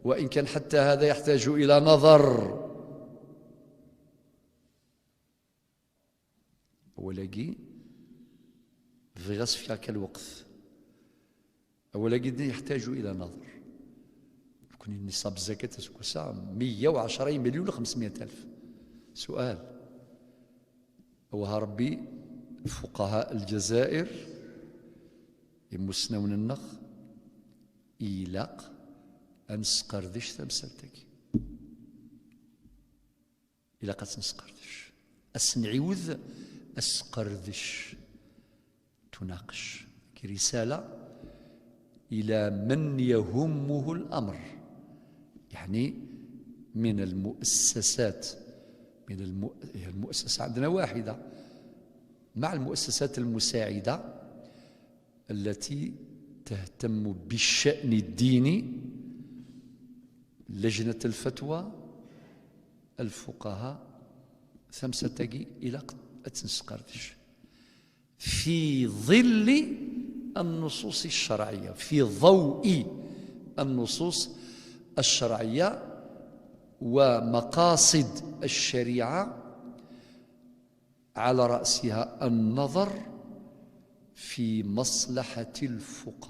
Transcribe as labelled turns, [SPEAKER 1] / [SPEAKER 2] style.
[SPEAKER 1] وإن كان حتى هذا يحتاج إلى نظر. أولاكي فيغاس في هاك الوقت أولاكي يحتاج إلى نظر. يكون نصاب الزكاة تسكوسا 120 مليون و500 ألف. سؤال: وها ربي فقهاء الجزائر يمسنون النخ إيلاق أنسقردش تمثلتك إيلاق أنسقردش أسنعوذ أسقردش تناقش كرسالة إلى من يهمه الأمر، يعني من المؤسسات، المؤسسة عندنا واحدة مع المؤسسات المساعدة التي تهتم بالشأن الديني، لجنة الفتوى، الفقهاء، ثمسة تجي إلى أتنسقردش في ظل النصوص الشرعية، في ضوء النصوص الشرعية ومقاصد الشريعة، على رأسها النظر في مصلحة الفقراء.